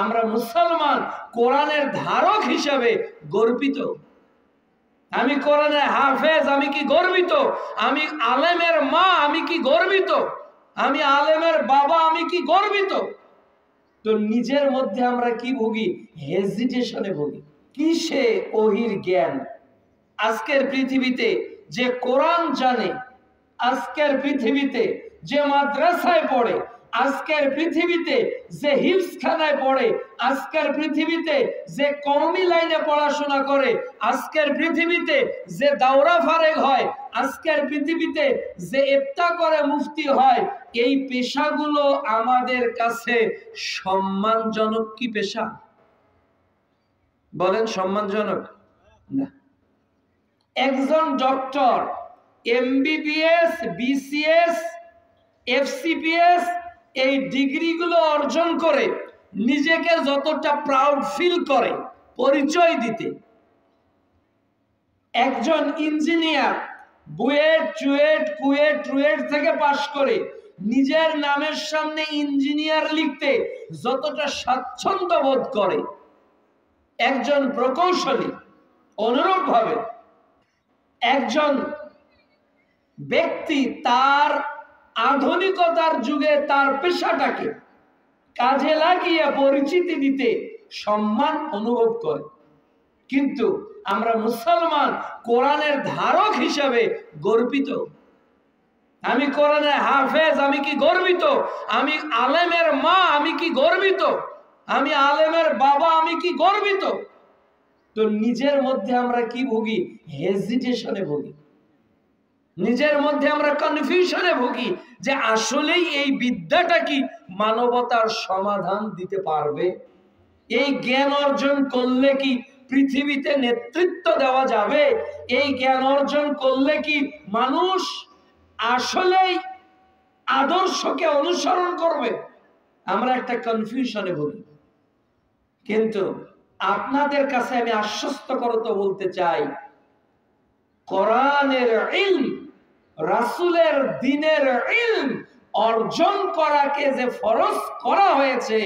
আমরা মুসলমান কোরআনের ধারক হিসেবে গর্বিত। আমি কোরআনের হাফেজ, আমি কি গর্বিত? আমি আলেমের মা, আমি কি গর্বিত? আমি আলেমের বাবা, আমি কি গর্বিত? তো নিজের মধ্যে আমরা কি ভুগি? হেজিটেশনে ভুগি। কিসে? ওহির জ্ঞান। আজকের পৃথিবীতে যে কোরআন জানে, আজকের পৃথিবীতে যে মাদ্রাসায় পড়ে, আজকের পৃথিবীতে যে হিফজখানায় পড়ে, আজকের পৃথিবীতে যে কওমি লাইনে পড়াশোনা করে, আজকের পৃথিবীতে যে দাওরা ফারেগ হয়, আজকের পৃথিবীতে যে ইফতা করে মুফতি হয়, এই পেশাগুলো আমাদের কাছে সম্মানজনক কি পেশা? বলেন, সম্মানজনক না। একজন ডক্টর এমবিবিএস, বিসিএস, এফসিপিএস এই ডিগ্রিগুলো অর্জন করে নিজেকে যতটা প্রাউড ফিল করে পরিচয় দিতে, একজন ইঞ্জিনিয়ার বুয়েট, চুয়েট, কুয়েট, রুয়েট থেকে পাশ করে নিজের নামের সামনে ইঞ্জিনিয়ার লিখতে যতটা স্বাচ্ছন্দ্য বোধ করে, একজন প্রকৌশলী অনুরূপভাবে একজন ব্যক্তি তার আধুনিকতার যুগে তার পেশাটাকে কাজে লাগিয়ে পরিচিতি দিতে সম্মান অনুভব করে। কিন্তু আমরা মুসলমান কোরআনের ধারক হিসেবে গর্বিত। আমি কোরআনের হাফেজ, আমি কি গর্বিত? আমি আলেমের মা, আমি কি গর্বিত? আমি আলেমের বাবা, আমি কি গর্বিত? তো নিজের মধ্যে আমরা কি ভুগি? হেজিটেশনে ভুগি। নিজের মধ্যে আমরা কনফিউশনে ভুগি যে আসলেই এই বিদ্যাটা কি মানবতার সমাধান দিতে পারবে? এই জ্ঞান অর্জন করলে কি পৃথিবীতে নেতৃত্ব দেওয়া যাবে? এই জ্ঞান অর্জন করলে কি মানুষ আসলেই আদর্শকে অনুসরণ করবে? আমরা একটা কনফিউশনে ভুগি। কিন্তু আপনাদের কাছে আমি আশ্বস্ত করতে বলতে চাই, কোরআনের ইলম, রাসূলের দ্বীনের ইলম অর্জন করাকে যে ফরজ করা হয়েছে,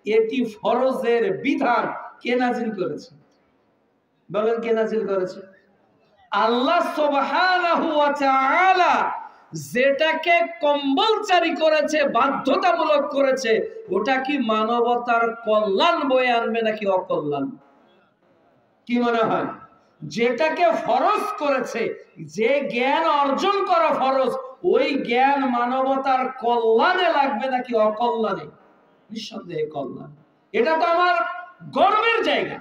এটি ফরজের বিধান কে নাজিল করেছে? বলেন, কে নাজিল করেছে? আল্লাহ সুবহানাহু ওয়া তাআলা যেটাকে কম্পালসরি করেছে, বাধ্যতামূলক করেছে, ওটা কি মানবতার কল্যাণ বয়ে আনবে নাকি অকল্যাণ? কি মনে হয়? যেটাকে ফরজ করেছে, যে জ্ঞান অর্জন করা ফরজ, ওই জ্ঞান মানবতার কল্যাণে লাগবে নাকি অকল্যাণে? নিঃসন্দেহে কল্যাণ। এটা তো আমার গর্বের জায়গা।